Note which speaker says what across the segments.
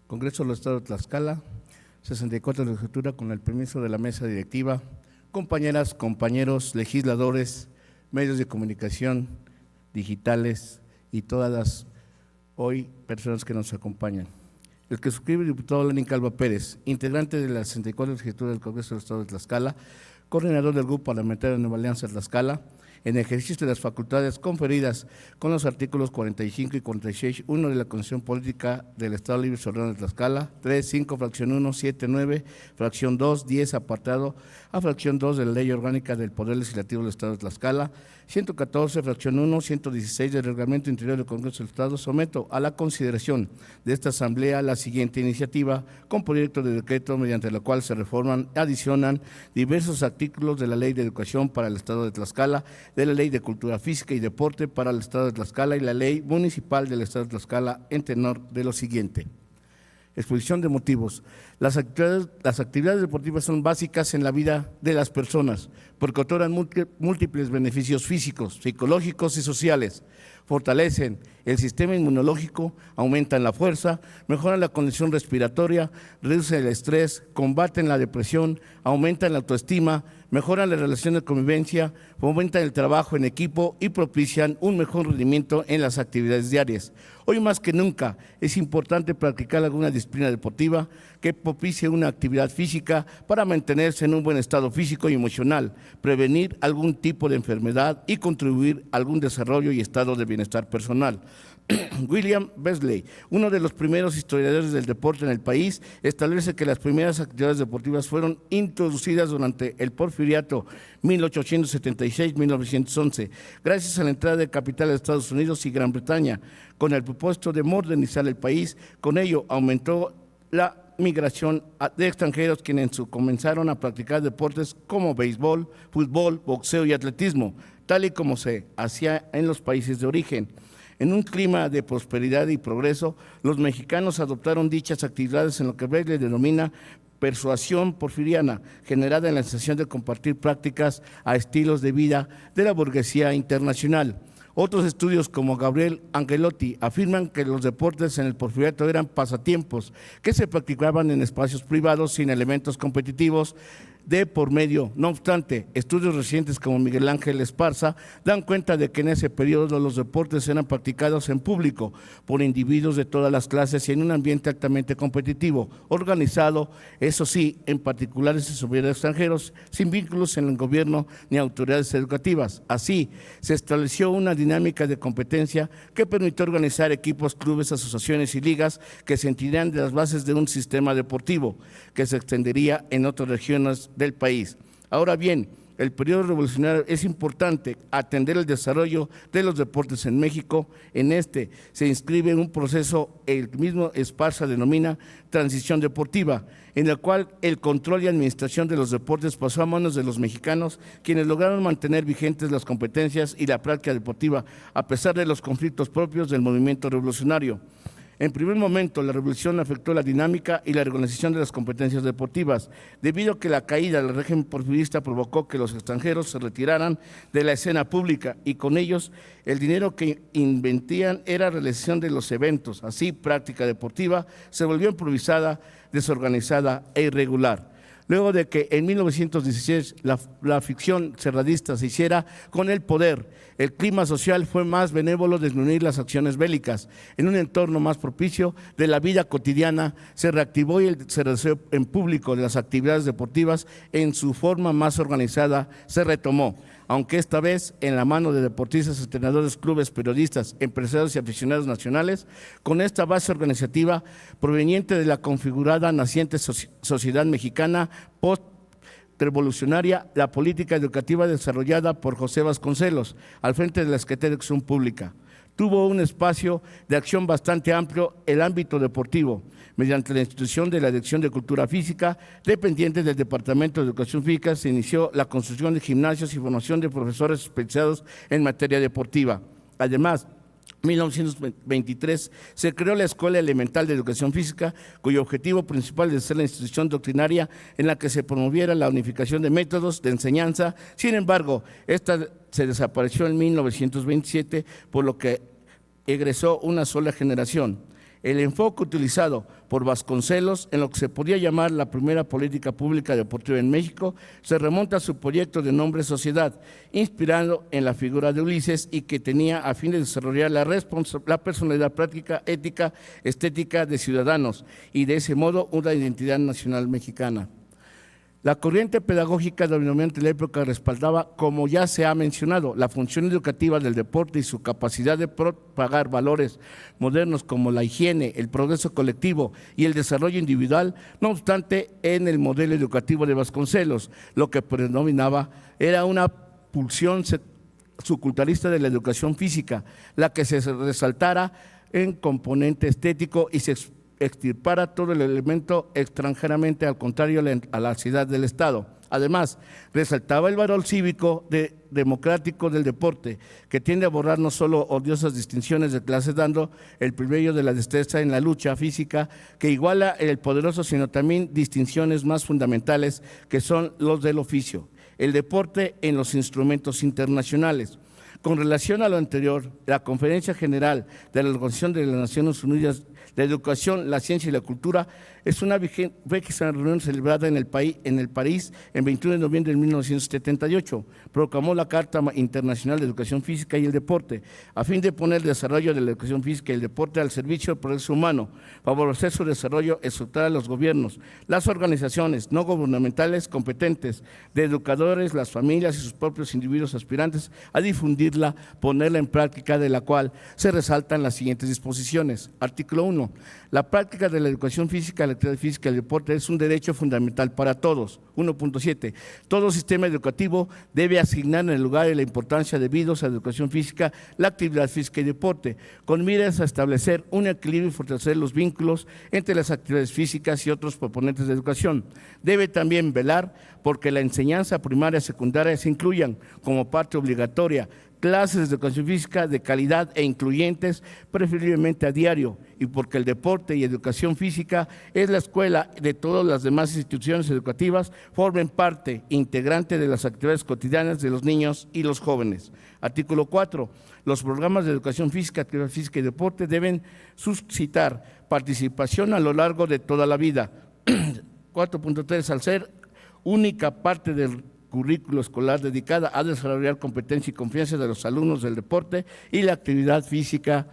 Speaker 1: Congreso del Estado de Tlaxcala, 64 de legislatura, con el permiso de la mesa directiva, compañeras, compañeros, legisladores, medios de comunicación, digitales y todas las hoy personas que nos acompañan. El que suscribe el diputado Lenín Calva Pérez, integrante de la 64 legislatura del Congreso del Estado de Tlaxcala, coordinador del Grupo Parlamentario de Nueva Alianza Tlaxcala, en ejercicio de las facultades conferidas con los artículos 45 y 46, 1 de la Constitución Política del Estado Libre y Soberano de Tlaxcala, 3, 5, fracción 1, 7, 9, fracción 2, 10, apartado a fracción 2 de la Ley Orgánica del Poder Legislativo del Estado de Tlaxcala, 114, fracción 1, 116 del Reglamento Interior del Congreso del Estado, someto a la consideración de esta Asamblea la siguiente iniciativa con proyecto de decreto mediante la cual se reforman, adicionan diversos artículos de la Ley de Educación para el Estado de Tlaxcala, de la Ley de Cultura Física y Deporte para el Estado de Tlaxcala y la Ley Municipal del Estado de Tlaxcala en tenor de lo siguiente. Exposición de motivos. Las actividades deportivas son básicas en la vida de las personas porque otorgan múltiples beneficios físicos, psicológicos y sociales. Fortalecen el sistema inmunológico, aumentan la fuerza, mejoran la condición respiratoria, reducen el estrés, combaten la depresión, aumentan la autoestima, mejoran la relación de convivencia, fomentan el trabajo en equipo y propician un mejor rendimiento en las actividades diarias. Hoy más que nunca es importante practicar alguna disciplina deportiva que propicie una actividad física para mantenerse en un buen estado físico y emocional, prevenir algún tipo de enfermedad y contribuir a algún desarrollo y estado de bienestar personal. William Beasley, uno de los primeros historiadores del deporte en el país, establece que las primeras actividades deportivas fueron introducidas durante el Porfiriato 1876-1911, gracias a la entrada de capital de Estados Unidos y Gran Bretaña, con el propósito de modernizar el país. Con ello aumentó la migración de extranjeros quienes comenzaron a practicar deportes como béisbol, fútbol, boxeo y atletismo, tal y como se hacía en los países de origen. En un clima de prosperidad y progreso, los mexicanos adoptaron dichas actividades en lo que Beasley denomina persuasión porfiriana, generada en la sensación de compartir prácticas a estilos de vida de la burguesía internacional. Otros estudios como Gabriel Angelotti afirman que los deportes en el porfiriato eran pasatiempos que se practicaban en espacios privados sin elementos competitivos de por medio. No obstante, estudios recientes como Miguel Ángel Esparza dan cuenta de que en ese periodo los deportes eran practicados en público por individuos de todas las clases y en un ambiente altamente competitivo, organizado, eso sí, en particulares y sobre extranjeros, sin vínculos en el gobierno ni autoridades educativas. Así, se estableció una dinámica de competencia que permitió organizar equipos, clubes, asociaciones y ligas que sentirían de las bases de un sistema deportivo que se extendería en otras regiones del país. Ahora bien, el periodo revolucionario es importante atender el desarrollo de los deportes en México. En este se inscribe un proceso, el mismo Esparza denomina transición deportiva, en el cual el control y administración de los deportes pasó a manos de los mexicanos, quienes lograron mantener vigentes las competencias y la práctica deportiva, a pesar de los conflictos propios del movimiento revolucionario. En primer momento, la revolución afectó la dinámica y la organización de las competencias deportivas, debido a que la caída del régimen porfirista provocó que los extranjeros se retiraran de la escena pública y con ellos el dinero que invertían era realización de los eventos. Así, práctica deportiva se volvió improvisada, desorganizada e irregular. Luego de que en 1916 la ficción cerradista se hiciera con el poder, el clima social fue más benévolo de disminuir las acciones bélicas. En un entorno más propicio de la vida cotidiana, se reactivó y se realizó en público de las actividades deportivas en su forma más organizada, se retomó, aunque esta vez en la mano de deportistas, entrenadores, clubes, periodistas, empresarios y aficionados nacionales, con esta base organizativa proveniente de la configurada naciente sociedad mexicana post-revolucionaria, la política educativa desarrollada por José Vasconcelos al frente de la Secretaría de Educación Pública. Tuvo un espacio de acción bastante amplio el ámbito deportivo, mediante la institución de la Dirección de Cultura Física, dependiente del Departamento de Educación Física, se inició la construcción de gimnasios y formación de profesores especializados en materia deportiva. Además, en 1923 se creó la Escuela Elemental de Educación Física, cuyo objetivo principal es ser la institución doctrinaria en la que se promoviera la unificación de métodos de enseñanza. Sin embargo, esta se desapareció en 1927, por lo que egresó una sola generación. El enfoque utilizado por Vasconcelos en lo que se podía llamar la primera política pública deportiva en México, se remonta a su proyecto de nombre Sociedad, inspirado en la figura de Ulises y que tenía a fin de desarrollar la personalidad práctica, ética, estética de ciudadanos y de ese modo una identidad nacional mexicana. La corriente pedagógica dominante de la época respaldaba, como ya se ha mencionado, la función educativa del deporte y su capacidad de propagar valores modernos como la higiene, el progreso colectivo y el desarrollo individual. No obstante, en el modelo educativo de Vasconcelos, lo que predominaba era una pulsión subculturalista de la educación física, la que se resaltara en componente estético y se extirpara todo el elemento extranjeramente al contrario a la ciudad del Estado. Además, resaltaba el valor cívico democrático del deporte, que tiende a borrar no solo odiosas distinciones de clase, dando el privilegio de la destreza en la lucha física, que iguala el poderoso, sino también distinciones más fundamentales, que son los del oficio. El deporte en los instrumentos internacionales. Con relación a lo anterior, la Conferencia General de la Organización de las Naciones Unidas de Educación, la Ciencia y la Cultura es una vigésima reunión celebrada en el París en 21 de noviembre de 1978. Proclamó la Carta Internacional de Educación Física y el Deporte, a fin de poner el desarrollo de la educación física y el deporte al servicio del progreso humano, favorecer su desarrollo, exhortar a los gobiernos, las organizaciones no gubernamentales competentes de educadores, las familias y sus propios individuos aspirantes a difundirla, ponerla en práctica, de la cual se resaltan las siguientes disposiciones. Artículo 1. La práctica de la educación física, la actividad física y el deporte es un derecho fundamental para todos. 1.7. Todo sistema educativo debe asignar en el lugar y la importancia debidos a la educación física, la actividad física y deporte, con miras a establecer un equilibrio y fortalecer los vínculos entre las actividades físicas y otros proponentes de educación. Debe también velar porque la enseñanza primaria y secundaria se incluyan como parte obligatoria clases de educación física de calidad e incluyentes, preferiblemente a diario, y porque el deporte y educación física es la escuela de todas las demás instituciones educativas, formen parte integrante de las actividades cotidianas de los niños y los jóvenes. Artículo 4. Los programas de educación física, actividad física y deporte deben suscitar participación a lo largo de toda la vida. 4.3. Al ser única parte del currículo escolar dedicada a desarrollar competencia y confianza de los alumnos del deporte y la actividad física,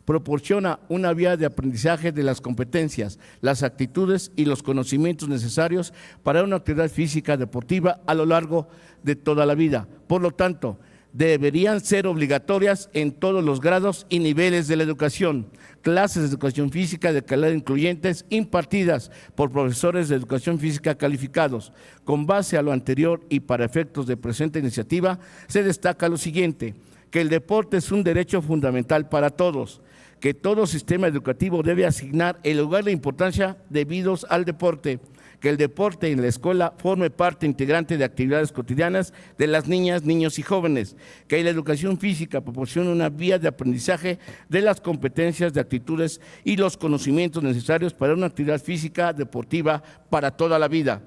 Speaker 1: proporciona una vía de aprendizaje de las competencias, las actitudes y los conocimientos necesarios para una actividad física deportiva a lo largo de toda la vida. Por lo tanto, deberían ser obligatorias en todos los grados y niveles de la educación. Clases de educación física de calidad incluyentes impartidas por profesores de educación física calificados. Con base a lo anterior y para efectos de presente iniciativa, se destaca lo siguiente: que el deporte es un derecho fundamental para todos, que todo sistema educativo debe asignar el lugar de importancia debidos al deporte, que el deporte en la escuela forme parte integrante de actividades cotidianas de las niñas, niños y jóvenes, que la educación física proporciona una vía de aprendizaje de las competencias, de actitudes y los conocimientos necesarios para una actividad física deportiva para toda la vida,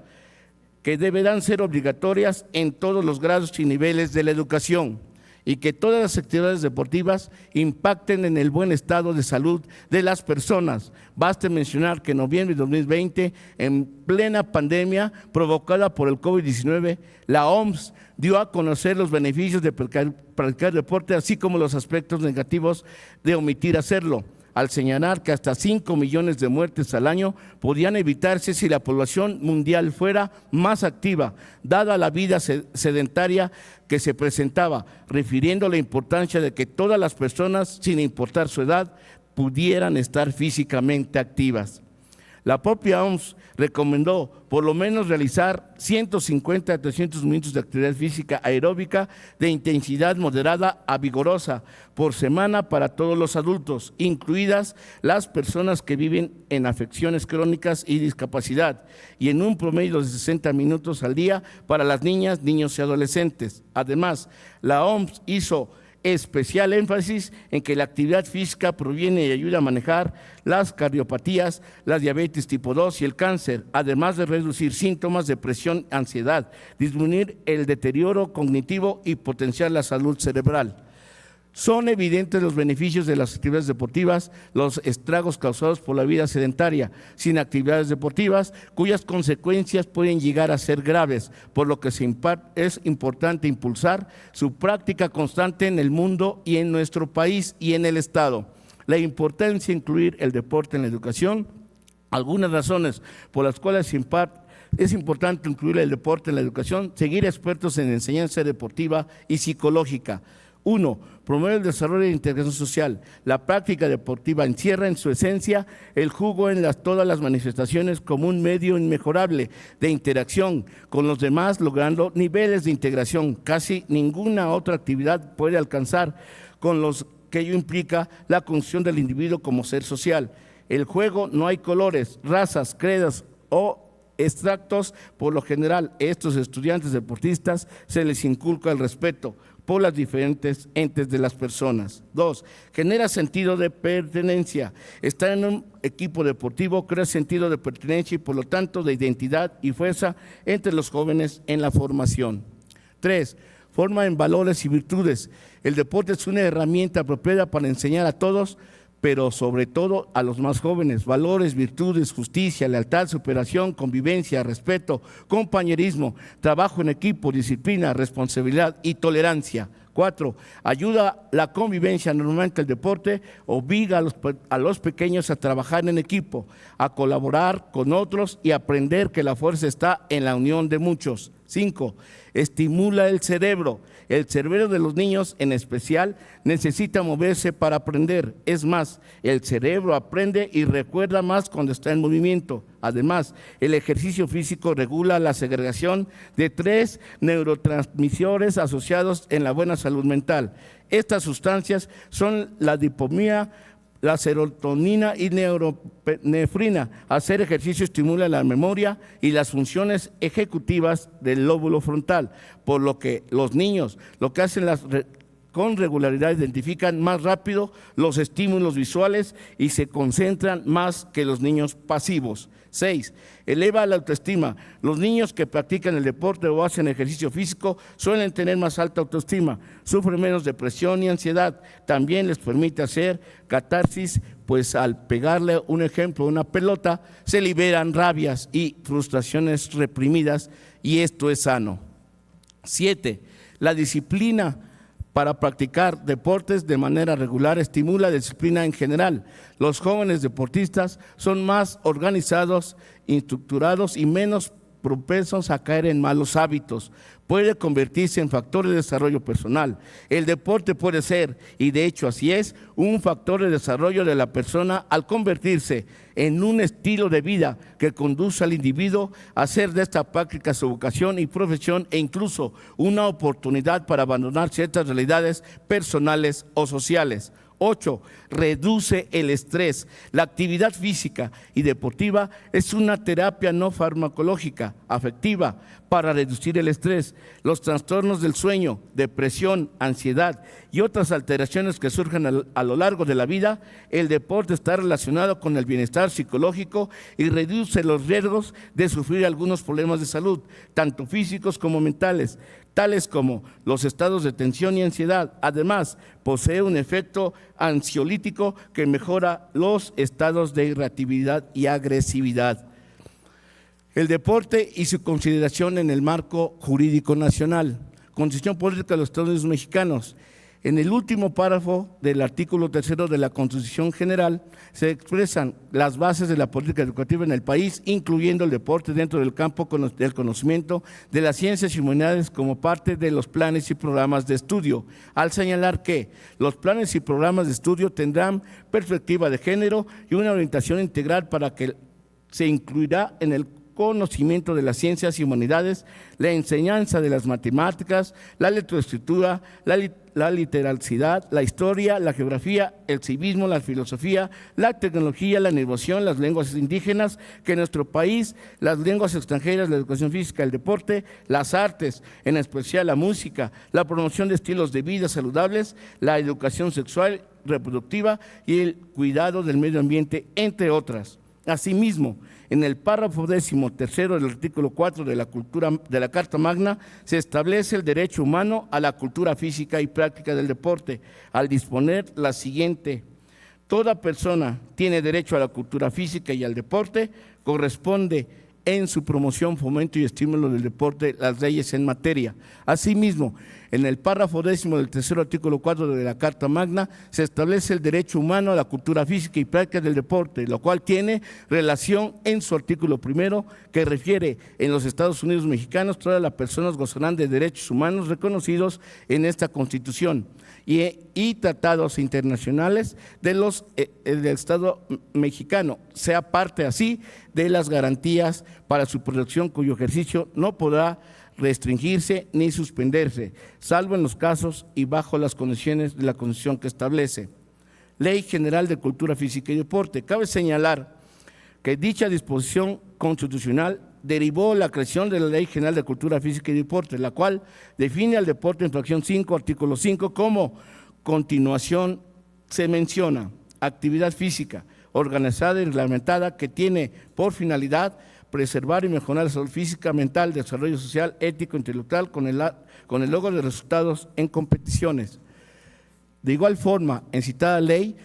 Speaker 1: que deberán ser obligatorias en todos los grados y niveles de la educación, y que todas las actividades deportivas impacten en el buen estado de salud de las personas. Baste mencionar que en noviembre de 2020, en plena pandemia provocada por el COVID-19, la OMS dio a conocer los beneficios de practicar deporte, así como los aspectos negativos de omitir hacerlo, al señalar que hasta 5 millones de muertes al año podían evitarse si la población mundial fuera más activa, dada la vida sedentaria que se presentaba, refiriendo a la importancia de que todas las personas, sin importar su edad, pudieran estar físicamente activas. La propia OMS recomendó por lo menos realizar 150 a 300 minutos de actividad física aeróbica de intensidad moderada a vigorosa por semana para todos los adultos, incluidas las personas que viven en afecciones crónicas y discapacidad, y en un promedio de 60 minutos al día para las niñas, niños y adolescentes. Además, la OMS hizo especial énfasis en que la actividad física proviene y ayuda a manejar las cardiopatías, la diabetes tipo 2 y el cáncer, además de reducir síntomas de depresión, ansiedad, disminuir el deterioro cognitivo y potenciar la salud cerebral. Son evidentes los beneficios de las actividades deportivas, los estragos causados por la vida sedentaria sin actividades deportivas, cuyas consecuencias pueden llegar a ser graves, por lo que es importante impulsar su práctica constante en el mundo y en nuestro país y en el Estado. La importancia de incluir el deporte en la educación, algunas razones por las cuales es importante incluir el deporte en la educación, seguir expertos en enseñanza deportiva y psicológica. 1. Promueve el desarrollo de integración social. La práctica deportiva encierra en su esencia el juego en todas las manifestaciones como un medio inmejorable de interacción con los demás, logrando niveles de integración. Casi ninguna otra actividad puede alcanzar con los que ello implica la construcción del individuo como ser social. El juego no hay colores, razas, credos o extractos. Por lo general, estos estudiantes deportistas se les inculca el respeto por las diferentes entes de las personas. 2. Genera sentido de pertenencia. Estar en un equipo deportivo crea sentido de pertenencia y por lo tanto de identidad y fuerza entre los jóvenes en la formación. 3. Forma en valores y virtudes. El deporte es una herramienta apropiada para enseñar a todos, pero sobre todo a los más jóvenes, valores, virtudes, justicia, lealtad, superación, convivencia, respeto, compañerismo, trabajo en equipo, disciplina, responsabilidad y tolerancia. 4. Ayuda la convivencia. Normalmente el deporte obliga a los pequeños a trabajar en equipo, a colaborar con otros y aprender que la fuerza está en la unión de muchos. 5. Estimula el cerebro. El cerebro de los niños en especial necesita moverse para aprender. Es más, el cerebro aprende y recuerda más cuando está en movimiento. Además, el ejercicio físico regula la segregación de 3 neurotransmisores asociados en la buena salud mental. Estas sustancias son la dopamina, la serotonina y norepinefrina. Hacer ejercicio estimula la memoria y las funciones ejecutivas del lóbulo frontal, por lo que los niños lo que hacen con regularidad identifican más rápido los estímulos visuales y se concentran más que los niños pasivos. 6. Eleva la autoestima. Los niños que practican el deporte o hacen ejercicio físico suelen tener más alta autoestima, sufren menos depresión y ansiedad. También les permite hacer catarsis, pues al pegarle un ejemplo a una pelota se liberan rabias y frustraciones reprimidas y esto es sano. 7. La disciplina para practicar deportes de manera regular estimula la disciplina en general. Los jóvenes deportistas son más organizados, estructurados y menos propensos a caer en malos hábitos. Puede convertirse en factor de desarrollo personal. El deporte puede ser, y de hecho así es, un factor de desarrollo de la persona al convertirse en un estilo de vida que conduce al individuo a hacer de esta práctica su vocación y profesión e incluso una oportunidad para abandonar ciertas realidades personales o sociales. 8. Reduce el estrés. La actividad física y deportiva es una terapia no farmacológica, afectiva, para reducir el estrés, los trastornos del sueño, depresión, ansiedad y otras alteraciones que surgen a lo largo de la vida. El deporte está relacionado con el bienestar psicológico y reduce los riesgos de sufrir algunos problemas de salud, tanto físicos como mentales, tales como los estados de tensión y ansiedad. Además, posee un efecto ansiolítico que mejora los estados de irritabilidad y agresividad. El deporte y su consideración en el marco jurídico nacional. Constitución Política de los Estados Unidos Mexicanos. En el último párrafo del artículo 3 de la Constitución General se expresan las bases de la política educativa en el país, incluyendo el deporte dentro del campo del conocimiento de las ciencias y humanidades como parte de los planes y programas de estudio, al señalar que los planes y programas de estudio tendrán perspectiva de género y una orientación integral para que se incluirá en el conocimiento de las ciencias y humanidades, la enseñanza de las matemáticas, la lectoescritura, la literacidad, la historia, la geografía, el civismo, la filosofía, la tecnología, la negociación, las lenguas indígenas, que en nuestro país, las lenguas extranjeras, la educación física, el deporte, las artes, en especial la música, la promoción de estilos de vida saludables, la educación sexual, reproductiva y el cuidado del medio ambiente, entre otras. Asimismo, en el párrafo 13º del artículo 4 de la Carta Magna se establece el derecho humano a la cultura física y práctica del deporte, al disponer la siguiente: toda persona tiene derecho a la cultura física y al deporte, corresponde en su promoción, fomento y estímulo del deporte las leyes en materia. Asimismo, en el párrafo 10º del tercer artículo 4 de la Carta Magna se establece el derecho humano a la cultura física y práctica del deporte, lo cual tiene relación en su artículo 1, que refiere: en los Estados Unidos mexicanos todas las personas gozarán de derechos humanos reconocidos en esta Constitución y tratados internacionales del Estado mexicano, sea parte así de las garantías para su protección, cuyo ejercicio no podrá restringirse ni suspenderse, salvo en los casos y bajo las condiciones de la Constitución que establece. Ley General de Cultura Física y Deporte. Cabe señalar que dicha disposición constitucional derivó la creación de la Ley General de Cultura Física y Deporte, la cual define al deporte en fracción 5, artículo 5, como continuación se menciona: actividad física organizada y reglamentada que tiene por finalidad preservar y mejorar la salud física, mental, desarrollo social, ético, intelectual, con el logro de resultados en competiciones. De igual forma, en citada ley,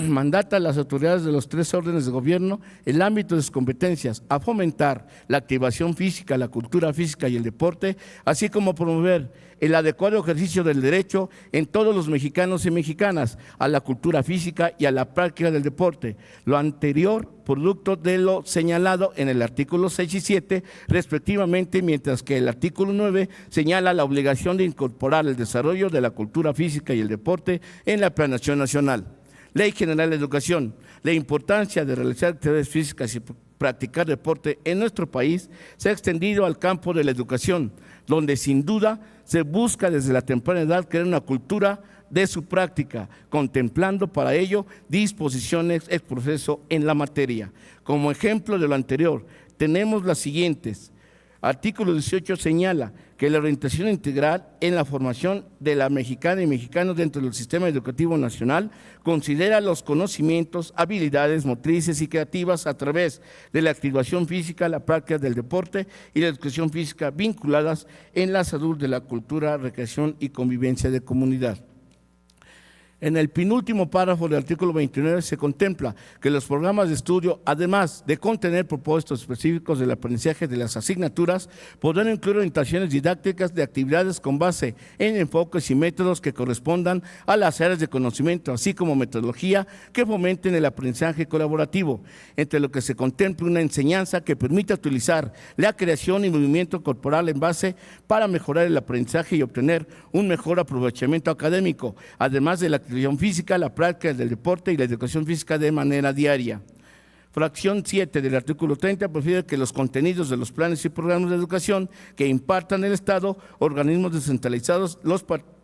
Speaker 1: mandata a las autoridades de los 3 órdenes de gobierno, en el ámbito de sus competencias, a fomentar la activación física, la cultura física y el deporte, así como promover el adecuado ejercicio del derecho en todos los mexicanos y mexicanas a la cultura física y a la práctica del deporte. Lo anterior, producto de lo señalado en el artículo 6 y 7, respectivamente, mientras que el artículo 9 señala la obligación de incorporar el desarrollo de la cultura física y el deporte en la planeación nacional. Ley General de Educación. La importancia de realizar actividades físicas y practicar deporte en nuestro país se ha extendido al campo de la educación, donde sin duda se busca desde la temprana edad crear una cultura de su práctica, contemplando para ello disposiciones ex profeso en la materia. Como ejemplo de lo anterior, tenemos las siguientes. Artículo 18 señala que la orientación integral en la formación de la mexicana y mexicanos dentro del sistema educativo nacional considera los conocimientos, habilidades motrices y creativas a través de la activación física, la práctica del deporte y la educación física vinculadas en la salud de la cultura, recreación y convivencia de comunidad. En el penúltimo párrafo del artículo 29 se contempla que los programas de estudio, además de contener propósitos específicos del aprendizaje de las asignaturas, podrán incluir orientaciones didácticas de actividades con base en enfoques y métodos que correspondan a las áreas de conocimiento, así como metodología que fomenten el aprendizaje colaborativo, entre lo que se contempla una enseñanza que permita utilizar la creación y movimiento corporal en base para mejorar el aprendizaje y obtener un mejor aprovechamiento académico, además de la activación física, la práctica del deporte y la educación física de manera diaria. Fracción 7 del artículo 30 prefiere que los contenidos de los planes y programas de educación que impartan el Estado, organismos descentralizados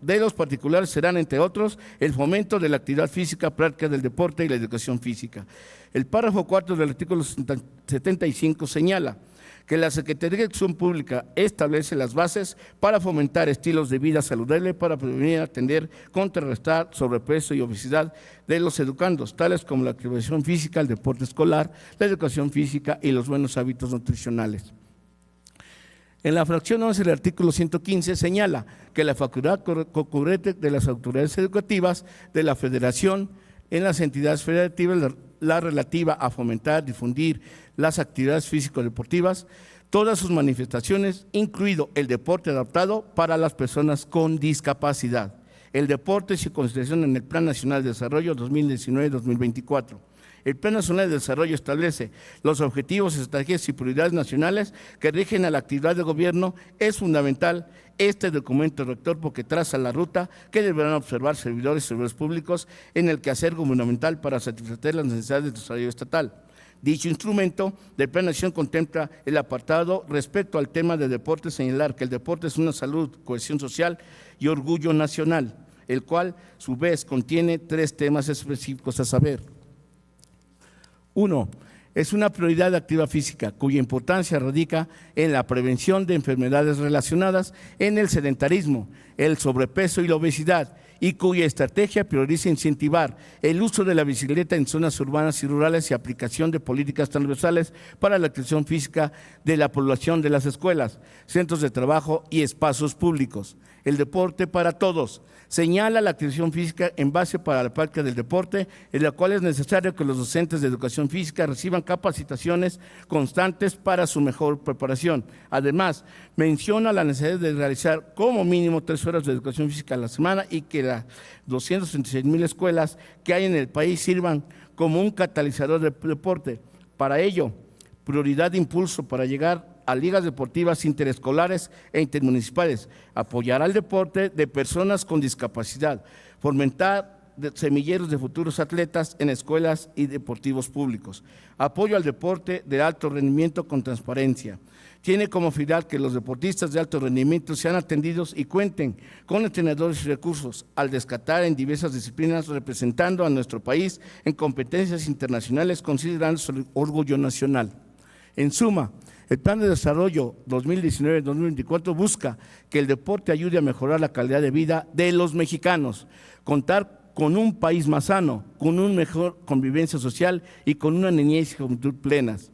Speaker 1: de los particulares serán, entre otros, el fomento de la actividad física, práctica del deporte y la educación física. El párrafo 4 del artículo 75 señala que la Secretaría de Educación Pública establece las bases para fomentar estilos de vida saludable para prevenir, atender, contrarrestar sobrepeso y obesidad de los educandos, tales como la activación física, el deporte escolar, la educación física y los buenos hábitos nutricionales. En la fracción 11 del artículo 115 señala que la facultad concurrente de las autoridades educativas de la Federación en las entidades federativas, la relativa a fomentar, difundir las actividades físico-deportivas, todas sus manifestaciones, incluido el deporte adaptado para las personas con discapacidad. El deporte y su consideración en el Plan Nacional de Desarrollo 2019-2024. El Plan Nacional de Desarrollo establece los objetivos, estrategias y prioridades nacionales que rigen a la actividad de gobierno. Es fundamental este documento rector porque traza la ruta que deberán observar servidores y servidores públicos en el quehacer gubernamental para satisfacer las necesidades del desarrollo estatal. Dicho instrumento de Plan Nacional contempla el apartado respecto al tema de deporte, señalar que el deporte es una salud, cohesión social y orgullo nacional, el cual, a su vez, contiene 3 temas específicos a saber. 1. Es una prioridad de actividad física, cuya importancia radica en la prevención de enfermedades relacionadas en el sedentarismo, el sobrepeso y la obesidad, y cuya estrategia prioriza incentivar el uso de la bicicleta en zonas urbanas y rurales y aplicación de políticas transversales para la activación física de la población de las escuelas, centros de trabajo y espacios públicos. El deporte para todos. Señala la activación física en base para la práctica del deporte, en la cual es necesario que los docentes de educación física reciban capacitaciones constantes para su mejor preparación. Además, menciona la necesidad de realizar como mínimo 3 horas de educación física a la semana y que las 236,000 escuelas que hay en el país sirvan como un catalizador de deporte. Para ello, prioridad de impulso para llegar a ligas deportivas interescolares e intermunicipales, apoyar al deporte de personas con discapacidad, fomentar semilleros de futuros atletas en escuelas y deportivos públicos, apoyo al deporte de alto rendimiento con transparencia. Tiene como finalidad que los deportistas de alto rendimiento sean atendidos y cuenten con entrenadores y recursos al descatar en diversas disciplinas representando a nuestro país en competencias internacionales considerando su orgullo nacional. En suma, el Plan de Desarrollo 2019-2024 busca que el deporte ayude a mejorar la calidad de vida de los mexicanos, contar con un país más sano, con una mejor convivencia social y con una niñez y juventud plenas.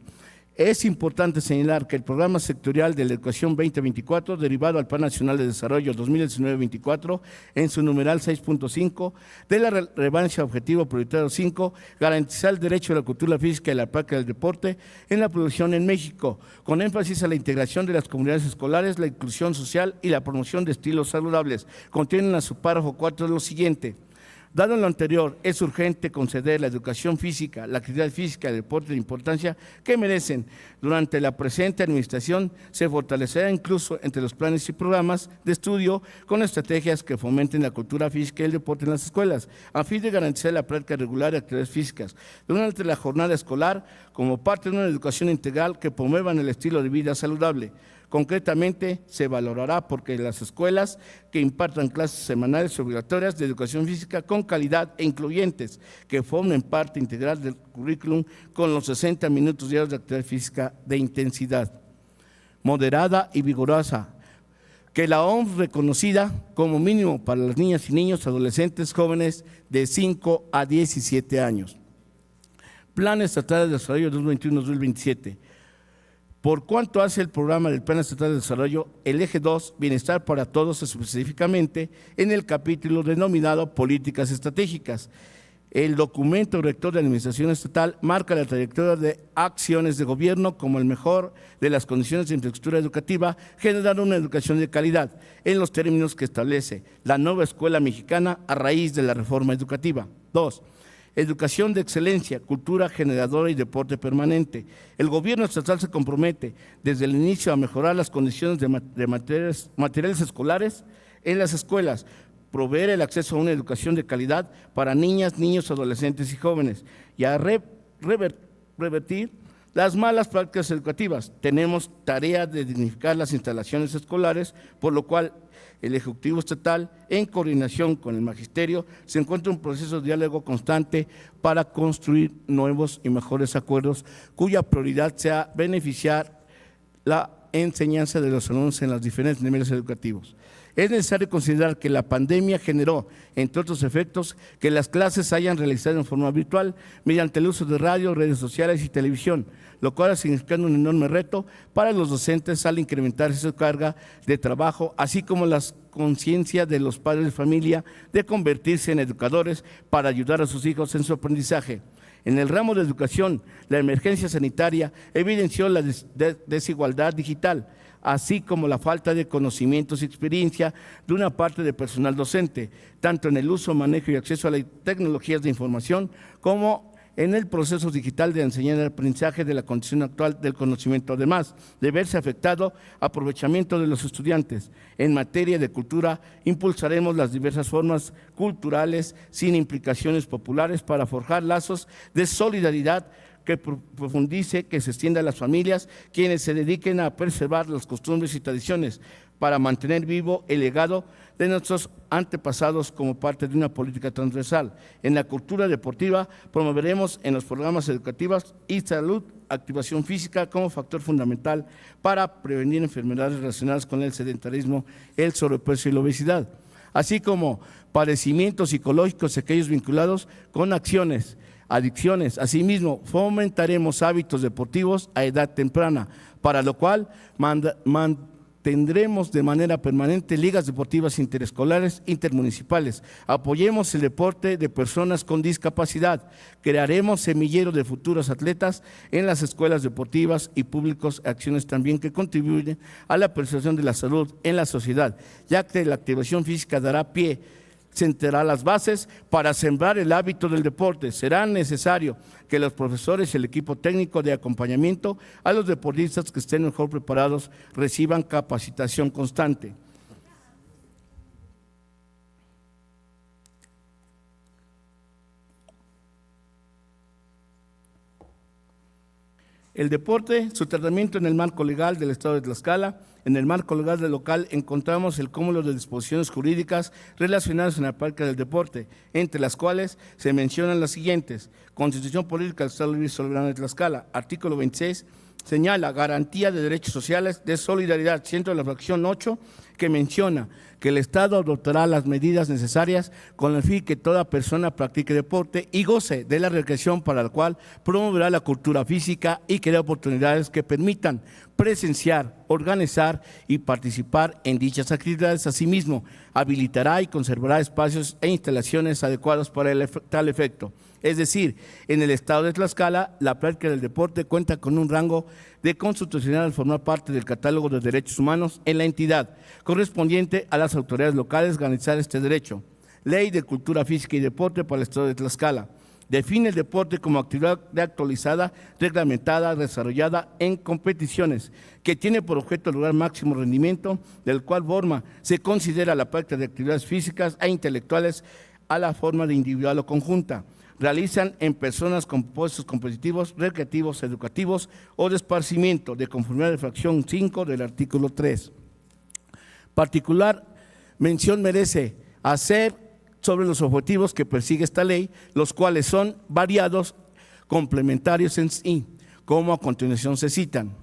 Speaker 1: Es importante señalar que el Programa Sectorial de la Educación 2024, derivado al Plan Nacional de Desarrollo 2019-24, en su numeral 6.5, de la relevancia objetivo prioritario 5, garantizar el derecho a la cultura física y la práctica del deporte en la producción en México, con énfasis a la integración de las comunidades escolares, la inclusión social y la promoción de estilos saludables. Contienen a su párrafo 4 lo siguiente. Dado lo anterior, es urgente conceder la educación física, la actividad física y el deporte de importancia que merecen. Durante la presente administración se fortalecerá incluso entre los planes y programas de estudio con estrategias que fomenten la cultura física y el deporte en las escuelas, a fin de garantizar la práctica regular de actividades físicas durante la jornada escolar como parte de una educación integral que promuevan el estilo de vida saludable. Concretamente, se valorará porque las escuelas que impartan clases semanales obligatorias de educación física con calidad e incluyentes, que formen parte integral del currículum con los 60 minutos diarios de actividad física de intensidad moderada y vigorosa, que la OMS reconocida como mínimo para las niñas y niños, adolescentes, jóvenes de 5 a 17 años. Plan Estatal de Desarrollo 2021-2027. Por cuanto hace el programa del Plan Estatal de Desarrollo, el eje 2, Bienestar para Todos, específicamente en el capítulo denominado Políticas Estratégicas. El documento rector de la Administración Estatal marca la trayectoria de acciones de gobierno como el mejor de las condiciones de infraestructura educativa, generar una educación de calidad en los términos que establece la nueva escuela mexicana a raíz de la reforma educativa. 2. Educación de excelencia, cultura generadora y deporte permanente. El gobierno estatal se compromete desde el inicio a mejorar las condiciones de materiales escolares en las escuelas, proveer el acceso a una educación de calidad para niñas, niños, adolescentes y jóvenes y a revertir las malas prácticas educativas. Tenemos tarea de dignificar las instalaciones escolares, por lo cual el Ejecutivo Estatal, en coordinación con el Magisterio, se encuentra en un proceso de diálogo constante para construir nuevos y mejores acuerdos cuya prioridad sea beneficiar la enseñanza de los alumnos en los diferentes niveles educativos. Es necesario considerar que la pandemia generó, entre otros efectos, que las clases se hayan realizado en forma virtual mediante el uso de radio, redes sociales y televisión, lo cual ha significado un enorme reto para los docentes al incrementarse su carga de trabajo, así como la conciencia de los padres de familia de convertirse en educadores para ayudar a sus hijos en su aprendizaje. En el ramo de educación, la emergencia sanitaria evidenció la desigualdad digital, así como la falta de conocimientos y experiencia de una parte del personal docente, tanto en el uso, manejo y acceso a las tecnologías de información como en el proceso digital de enseñanza y aprendizaje de la condición actual del conocimiento. Además de verse afectado aprovechamiento de los estudiantes. En materia de cultura, impulsaremos las diversas formas culturales sin implicaciones populares para forjar lazos de solidaridad que profundice, que se extienda a las familias, quienes se dediquen a preservar las costumbres y tradiciones para mantener vivo el legado de nuestros antepasados como parte de una política transversal. En la cultura deportiva promoveremos en los programas educativos y salud activación física como factor fundamental para prevenir enfermedades relacionadas con el sedentarismo, el sobrepeso y la obesidad. así como padecimientos psicológicos, aquellos vinculados con acciones, adicciones. Asimismo, fomentaremos hábitos deportivos a edad temprana, para lo cual mantendremos de manera permanente ligas deportivas interescolares, intermunicipales. Apoyemos el deporte de personas con discapacidad. Crearemos semilleros de futuros atletas en las escuelas deportivas y públicos, acciones también que contribuyen a la preservación de la salud en la sociedad, ya que la activación física dará pie, sentará las bases para sembrar el hábito del deporte. Será necesario que los profesores y el equipo técnico de acompañamiento a los deportistas que estén mejor preparados reciban capacitación constante. El deporte, su tratamiento en el marco legal del Estado de Tlaxcala. En el marco legal del local encontramos el cúmulo de disposiciones jurídicas relacionadas en la práctica del deporte, entre las cuales se mencionan las siguientes: Constitución Política del Estado Libre y Soberano de Tlaxcala, artículo 26, señala garantía de derechos sociales de solidaridad, siendo la fracción 8 que menciona que el Estado adoptará las medidas necesarias con el fin que toda persona practique deporte y goce de la recreación, para la cual promoverá la cultura física y creará oportunidades que permitan presenciar, organizar y participar en dichas actividades. Asimismo, habilitará y conservará espacios e instalaciones adecuados para tal efecto. Es decir, en el Estado de Tlaxcala, la práctica del deporte cuenta con un rango de constitucional al formar parte del catálogo de derechos humanos en la entidad, correspondiente a las autoridades locales garantizar este derecho. Ley de Cultura Física y Deporte para el Estado de Tlaxcala. Define el deporte como actividad actualizada, reglamentada, desarrollada en competiciones, que tiene por objeto lograr máximo rendimiento, del cual forma se considera la práctica de actividades físicas e intelectuales a la forma de individual o conjunta. Realizan en personas con propósitos competitivos, recreativos, educativos o de esparcimiento, de conformidad de fracción 5 del artículo 3. Particular mención merece hacer sobre los objetivos que persigue esta ley, los cuales son variados, complementarios en sí, como a continuación se citan: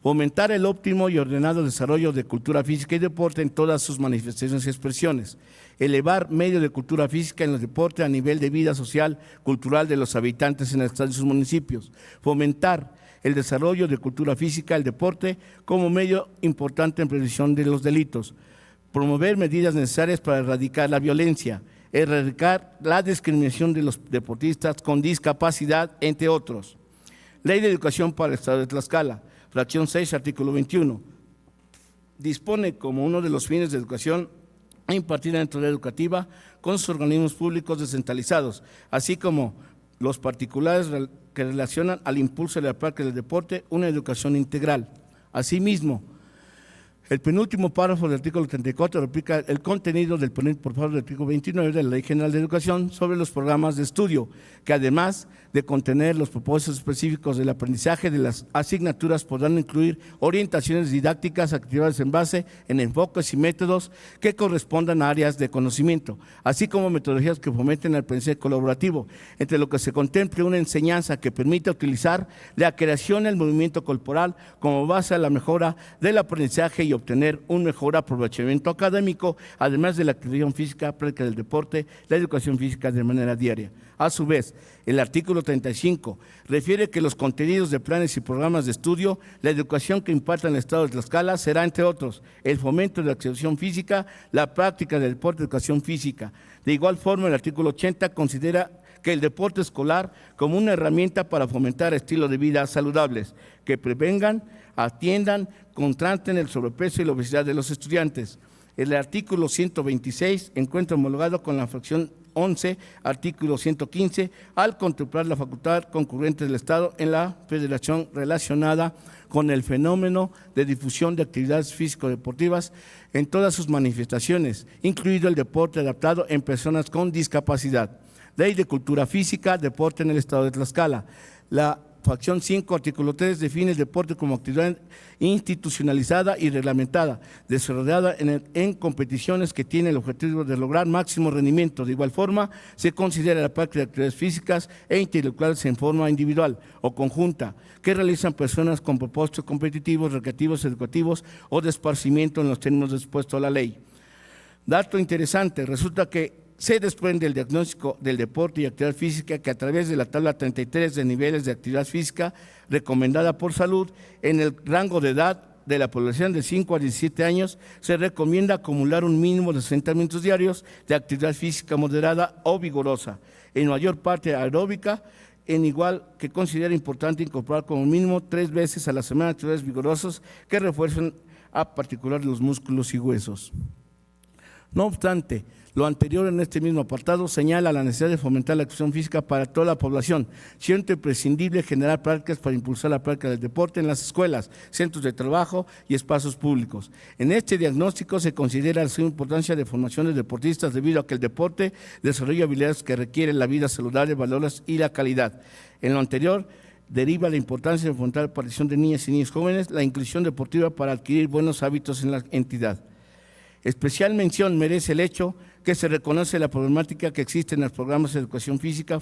Speaker 1: fomentar el óptimo y ordenado desarrollo de cultura física y deporte en todas sus manifestaciones y expresiones; elevar medios de cultura física en el deporte a nivel de vida social, cultural de los habitantes en el estado y sus municipios; fomentar el desarrollo de cultura física, el deporte, como medio importante en prevención de los delitos; promover medidas necesarias para erradicar la violencia; erradicar la discriminación de los deportistas con discapacidad, entre otros. Ley de Educación para el Estado de Tlaxcala, fracción 6, artículo 21. Dispone como uno de los fines de educación impartir la entidad educativa con sus organismos públicos descentralizados, así como los particulares que relacionan al impulso de la práctica del deporte, una educación integral. Asimismo, el penúltimo párrafo del artículo 34 replica el contenido del penúltimo párrafo del artículo 29 de la Ley General de Educación sobre los programas de estudio, que además de contener los propósitos específicos del aprendizaje de las asignaturas, podrán incluir orientaciones didácticas, actividades en base en enfoques y métodos que correspondan a áreas de conocimiento, así como metodologías que fomenten el aprendizaje colaborativo, entre lo que se contemple una enseñanza que permita utilizar la creación y el movimiento corporal como base a la mejora del aprendizaje y obtener un mejor aprovechamiento académico, además de la activación física, práctica del deporte, la educación física de manera diaria. A su vez, el artículo 35 refiere que los contenidos de planes y programas de estudio, la educación que imparta en el Estado de Tlaxcala será, entre otros, el fomento de la activación física, la práctica del deporte, educación física. De igual forma, el artículo 80 considera que el deporte escolar como una herramienta para fomentar estilos de vida saludables, que prevengan, atiendan, contrasten el sobrepeso y la obesidad de los estudiantes. El artículo 126 encuentra homologado con la fracción 11, artículo 115, al contemplar la facultad concurrente del Estado en la federación relacionada con el fenómeno de difusión de actividades físico-deportivas en todas sus manifestaciones, incluido el deporte adaptado en personas con discapacidad. Ley de Cultura Física, Deporte en el Estado de Tlaxcala. La fracción 5, artículo 3, define el deporte como actividad institucionalizada y reglamentada, desarrollada en competiciones que tiene el objetivo de lograr máximo rendimiento. De igual forma, se considera la práctica de actividades físicas e intelectuales en forma individual o conjunta, que realizan personas con propósitos competitivos, recreativos, educativos o de esparcimiento en los términos dispuestos a la ley. Dato interesante, resulta que se desprende el diagnóstico del deporte y actividad física que a través de la tabla 33 de niveles de actividad física recomendada por salud en el rango de edad de la población de 5 a 17 años, se recomienda acumular un mínimo de 60 minutos diarios de actividad física moderada o vigorosa, en mayor parte aeróbica, en igual que considera importante incorporar como mínimo 3 veces a la semana actividades vigorosas que refuercen a particular los músculos y huesos. No obstante, lo anterior en este mismo apartado señala la necesidad de fomentar la actividad física para toda la población, siendo imprescindible generar prácticas para impulsar la práctica del deporte en las escuelas, centros de trabajo y espacios públicos. En este diagnóstico se considera la importancia de formación de deportistas debido a que el deporte desarrolla habilidades que requieren la vida saludable, valores y la calidad. En lo anterior, deriva la importancia de fomentar la participación de niñas y niños jóvenes, la inclusión deportiva para adquirir buenos hábitos en la entidad. Especial mención merece el hecho que se reconoce la problemática que existe en los programas de educación física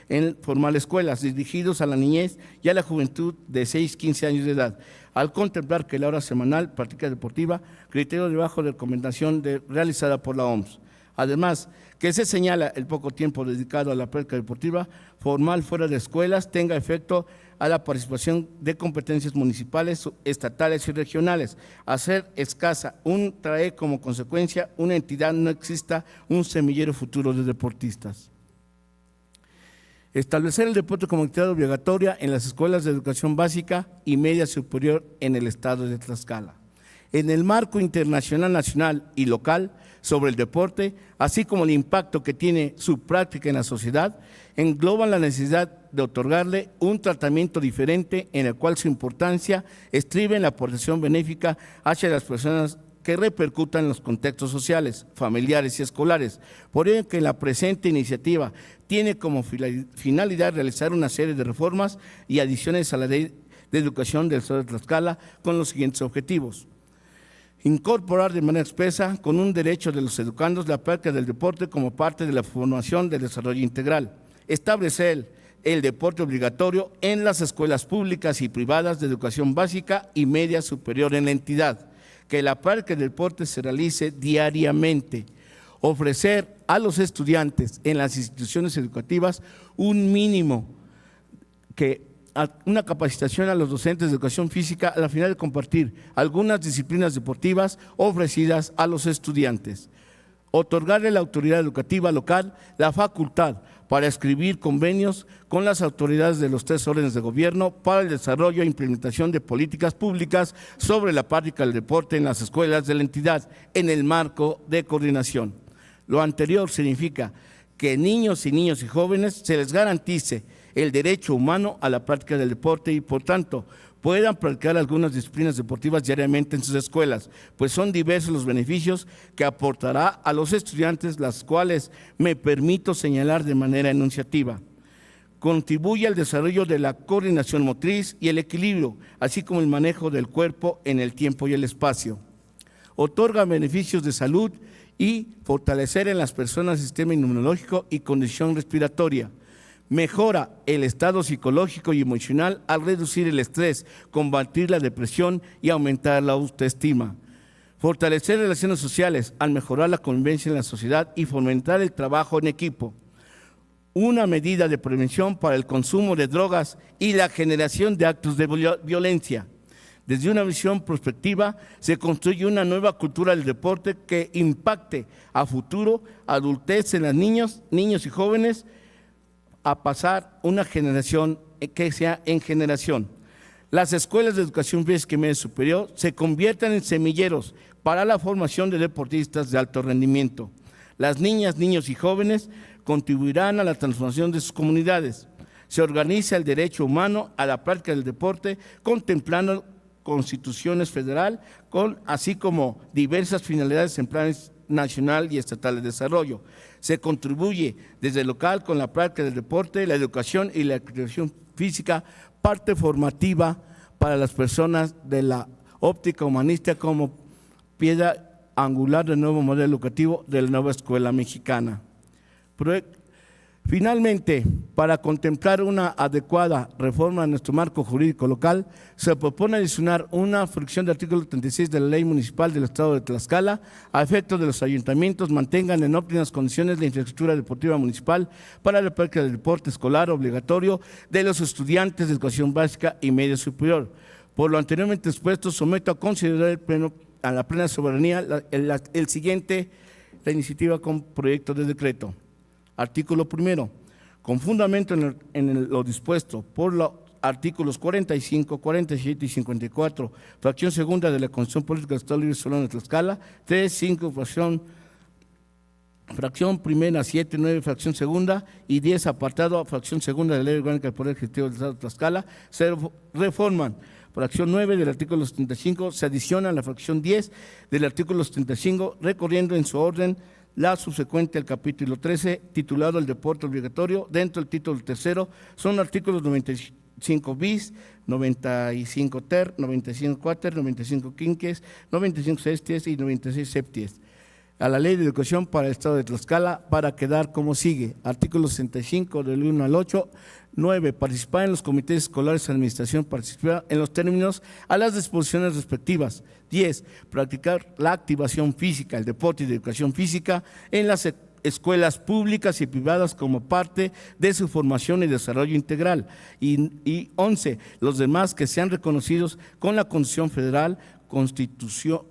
Speaker 1: en formales escuelas dirigidos a la niñez y a la juventud de 6 a 15 años de edad, al contemplar que la hora semanal práctica deportiva, criterio debajo de recomendación realizada por la OMS. Además, que se señala el poco tiempo dedicado a la práctica deportiva formal fuera de escuelas tenga efecto a la participación de competencias municipales, estatales y regionales. A ser escasa, trae como consecuencia una entidad no exista un semillero futuro de deportistas. Establecer el deporte como actividad obligatoria en las escuelas de educación básica y media superior en el estado de Tlaxcala. En el marco internacional, nacional y local sobre el deporte, así como el impacto que tiene su práctica en la sociedad, engloban la necesidad de otorgarle un tratamiento diferente en el cual su importancia estriba en la aportación benéfica hacia las personas que repercutan en los contextos sociales, familiares y escolares. Por ello que la presente iniciativa tiene como finalidad realizar una serie de reformas y adiciones a la Ley de Educación del Estado de Tlaxcala con los siguientes objetivos: incorporar de manera expresa con un derecho de los educandos la práctica del deporte como parte de la formación del desarrollo integral, establecer el deporte obligatorio en las escuelas públicas y privadas de educación básica y media superior en la entidad, que la práctica del deporte se realice diariamente, ofrecer a los estudiantes en las instituciones educativas un mínimo una capacitación a los docentes de educación física a la finalidad de compartir algunas disciplinas deportivas ofrecidas a los estudiantes. Otorgarle a la autoridad educativa local la facultad para escribir convenios con las autoridades de los 3 órdenes de gobierno para el desarrollo e implementación de políticas públicas sobre la práctica del deporte en las escuelas de la entidad en el marco de coordinación. Lo anterior significa que niños y jóvenes se les garantice el derecho humano a la práctica del deporte y, por tanto, puedan practicar algunas disciplinas deportivas diariamente en sus escuelas, pues son diversos los beneficios que aportará a los estudiantes, las cuales me permito señalar de manera enunciativa. Contribuye al desarrollo de la coordinación motriz y el equilibrio, así como el manejo del cuerpo en el tiempo y el espacio. Otorga beneficios de salud y fortalecer en las personas el sistema inmunológico y condición respiratoria. Mejora el estado psicológico y emocional al reducir el estrés, combatir la depresión y aumentar la autoestima. Fortalecer relaciones sociales al mejorar la convivencia en la sociedad y fomentar el trabajo en equipo. Una medida de prevención para el consumo de drogas y la generación de actos de violencia. Desde una visión prospectiva se construye una nueva cultura del deporte que impacte a futuro, adultez en los niños y jóvenes, a pasar una generación que sea en generación. Las escuelas de educación física y media superior se conviertan en semilleros para la formación de deportistas de alto rendimiento. Las niñas, niños y jóvenes contribuirán a la transformación de sus comunidades. Se organiza el derecho humano a la práctica del deporte, contemplando constituciones federal, así como diversas finalidades en planes nacional y estatal de desarrollo. Se contribuye desde el local con la práctica del deporte, la educación y la activación física, parte formativa para las personas de la óptica humanista como piedra angular del nuevo modelo educativo de la nueva escuela mexicana. Finalmente, para contemplar una adecuada reforma de nuestro marco jurídico local, se propone adicionar una fracción del artículo 36 de la Ley Municipal del Estado de Tlaxcala a efecto de los ayuntamientos mantengan en óptimas condiciones la infraestructura deportiva municipal para la práctica del deporte escolar obligatorio de los estudiantes de educación básica y media superior. Por lo anteriormente expuesto, someto a considerar a la plena soberanía la iniciativa con proyecto de decreto. Artículo primero, con fundamento en lo dispuesto por los artículos 45, 47 y 54, fracción segunda de la Constitución Política del Estado Libre y Soberano de Tlaxcala, 3, 5, fracción primera, 7, 9, fracción segunda y 10, apartado, fracción segunda de la Ley Orgánica del Poder Ejecutivo del Estado de Tlaxcala, se reforman. Fracción 9 del artículo 75, se adiciona la fracción 10 del artículo 75, recorriendo en su orden la subsecuente al capítulo 13, titulado El deporte obligatorio. Dentro del título tercero son artículos 95 bis, 95 ter, 95 quater, 95 quinques, 95 sexties y 96 septies a la Ley de Educación para el Estado de Tlaxcala, para quedar como sigue. Artículo 65 del 1 al 8. 9. Participar en los comités escolares de administración, participar en los términos a las disposiciones respectivas. 10. Practicar la activación física, el deporte y la educación física en las escuelas públicas y privadas como parte de su formación y desarrollo integral. Y 11. Los demás que sean reconocidos con la Constitución Federal, Constitución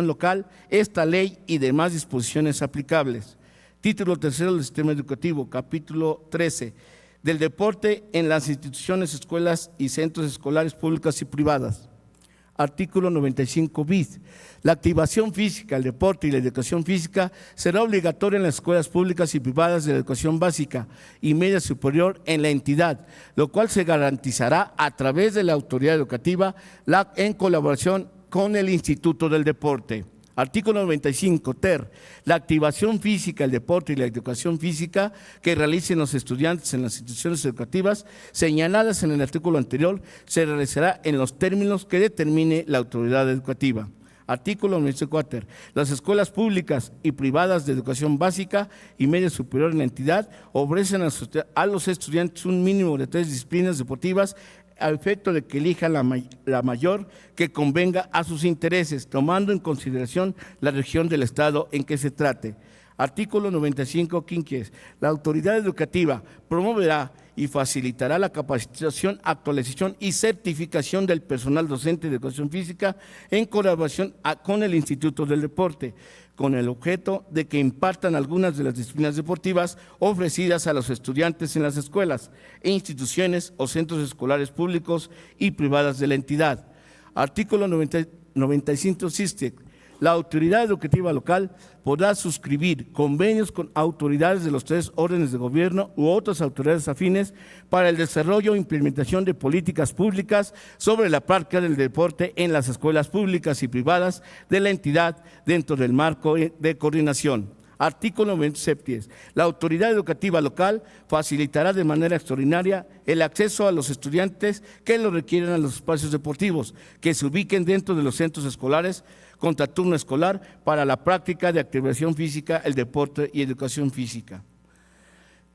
Speaker 1: local, esta ley y demás disposiciones aplicables. Título tercero del Sistema Educativo, capítulo 13, del deporte en las instituciones, escuelas y centros escolares públicas y privadas. Artículo 95 bis. La activación física, el deporte y la educación física será obligatoria en las escuelas públicas y privadas de la educación básica y media superior en la entidad, lo cual se garantizará a través de la autoridad educativa en colaboración con el Instituto del Deporte. Artículo 95 ter. La activación física, el deporte y la educación física que realicen los estudiantes en las instituciones educativas señaladas en el artículo anterior se realizará en los términos que determine la autoridad educativa. Artículo 94. Las escuelas públicas y privadas de educación básica y media superior en la entidad ofrecen a los estudiantes un mínimo de 3 disciplinas deportivas a efecto de que elija la mayor que convenga a sus intereses, tomando en consideración la región del Estado en que se trate. Artículo 95 quinques. La autoridad educativa promoverá y facilitará la capacitación, actualización y certificación del personal docente de educación física en colaboración con el Instituto del Deporte, con el objeto de que impartan algunas de las disciplinas deportivas ofrecidas a los estudiantes en las escuelas e instituciones o centros escolares públicos y privadas de la entidad. Artículo 95 SISTEC. La autoridad educativa local podrá suscribir convenios con autoridades de los 3 órdenes de gobierno u otras autoridades afines para el desarrollo e implementación de políticas públicas sobre la práctica del deporte en las escuelas públicas y privadas de la entidad dentro del marco de coordinación. Artículo 27. La autoridad educativa local facilitará de manera extraordinaria el acceso a los estudiantes que lo requieran a los espacios deportivos que se ubiquen dentro de los centros escolares contra turno escolar para la práctica de activación física, el deporte y educación física.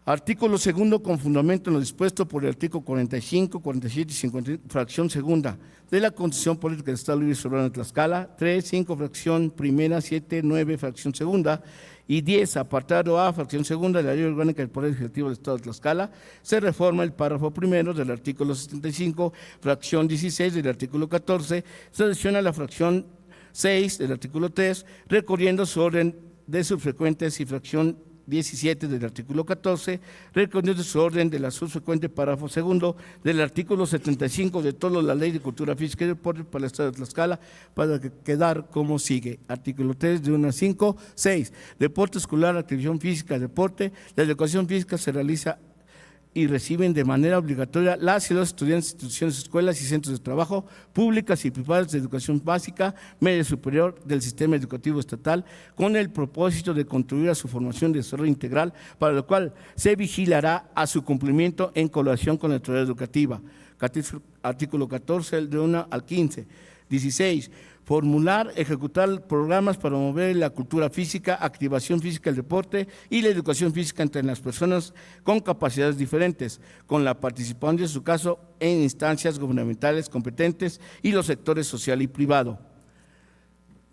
Speaker 1: Artículo segundo, con fundamento en lo dispuesto por el artículo 45, 47 y 50, fracción segunda de la Constitución Política del Estado Libre y Soberano de Tlaxcala, 3, 5, fracción primera, 7, 9, fracción segunda y 10, apartado A, fracción segunda de la Ley Orgánica del Poder Ejecutivo del Estado de Tlaxcala, se reforma el párrafo primero del artículo 75, fracción 16 del artículo 14, se adiciona la fracción 6 del artículo 3, recorriendo su orden de subsecuentes y fracción 17 del artículo 14, recorriendo su orden de la subsecuente párrafo segundo del artículo 75 de toda la Ley de Cultura Física y Deporte para el Estado de Tlaxcala, para quedar como sigue. Artículo 3 de 1 a 5, 6. Deporte escolar, activación física, deporte. La educación física se realiza y reciben de manera obligatoria las y los estudiantes de instituciones, escuelas y centros de trabajo públicas y privadas de educación básica, media superior del sistema educativo estatal, con el propósito de contribuir a su formación y desarrollo integral, para lo cual se vigilará a su cumplimiento en colaboración con la autoridad educativa. Artículo 14, de 1 al 15. 16. Formular, ejecutar programas para promover la cultura física, activación física, el deporte y la educación física entre las personas con capacidades diferentes, con la participación, en su caso, en instancias gubernamentales competentes y los sectores social y privado.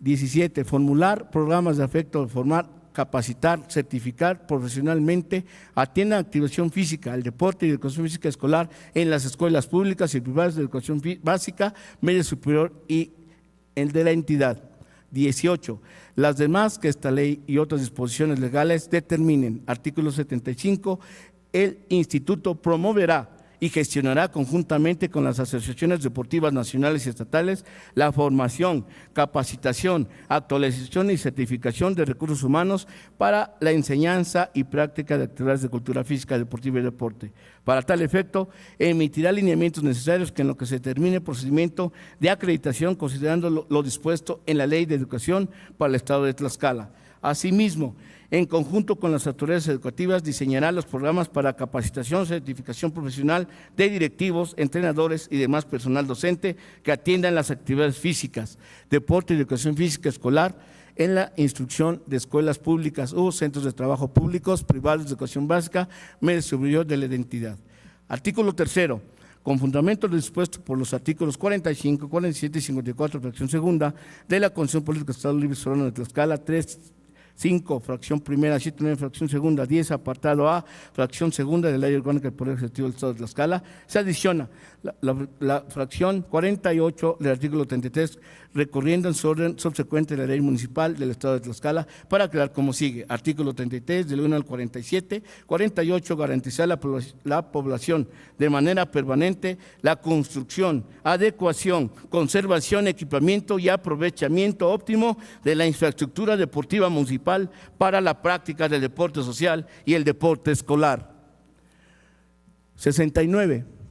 Speaker 1: 17. Formular programas de afecto, formar, capacitar, certificar profesionalmente, atiendan activación física, el deporte y educación física escolar en las escuelas públicas y privadas de educación básica, media superior y el de la entidad. 18. Las demás que esta ley y otras disposiciones legales determinen. Artículo 75. El instituto promoverá y gestionará conjuntamente con las asociaciones deportivas nacionales y estatales la formación, capacitación, actualización y certificación de recursos humanos para la enseñanza y práctica de actividades de cultura física, deportiva y deporte. Para tal efecto, emitirá lineamientos necesarios que en lo que se determine procedimiento de acreditación considerando lo dispuesto en la Ley de Educación para el Estado de Tlaxcala. Asimismo, en conjunto con las autoridades educativas, diseñará los programas para capacitación, certificación profesional de directivos, entrenadores y demás personal docente que atiendan las actividades físicas, deporte y educación física escolar en la instrucción de escuelas públicas o centros de trabajo públicos, privados de educación básica, medio superior de la entidad. Artículo 3. Con fundamento dispuesto por los artículos 45, 47 y 54, fracción segunda de la Constitución Política del Estado Libre y Soberano de Tlaxcala, 5, fracción primera, 7, 9, fracción segunda, 10, apartado A, fracción segunda de la Ley Orgánica del Poder Ejecutivo del Estado de Tlaxcala, se adiciona la fracción 48 del artículo 33, recorriendo en su orden subsecuente de la Ley Municipal del Estado de Tlaxcala, para quedar como sigue. Artículo 33, del 1 al 47, 48, garantizar la población de manera permanente, la construcción, adecuación, conservación, equipamiento y aprovechamiento óptimo de la infraestructura deportiva municipal para la práctica del deporte social y el deporte escolar.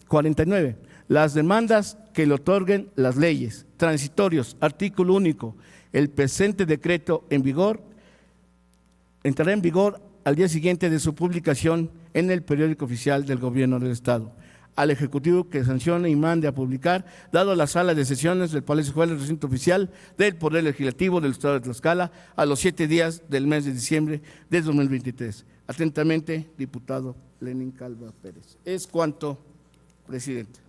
Speaker 1: 49. Las demandas que le otorguen las leyes. Transitorios. Artículo único. El presente decreto en vigor entrará en vigor al día siguiente de su publicación en el periódico oficial del Gobierno del Estado. Al Ejecutivo que sancione y mande a publicar, dado la sala de sesiones del Palacio Juárez, el recinto oficial del Poder Legislativo del Estado de Tlaxcala, a los 7 días del mes de diciembre de 2023. Atentamente, diputado Lenin Calva Pérez. Es cuanto, presidente.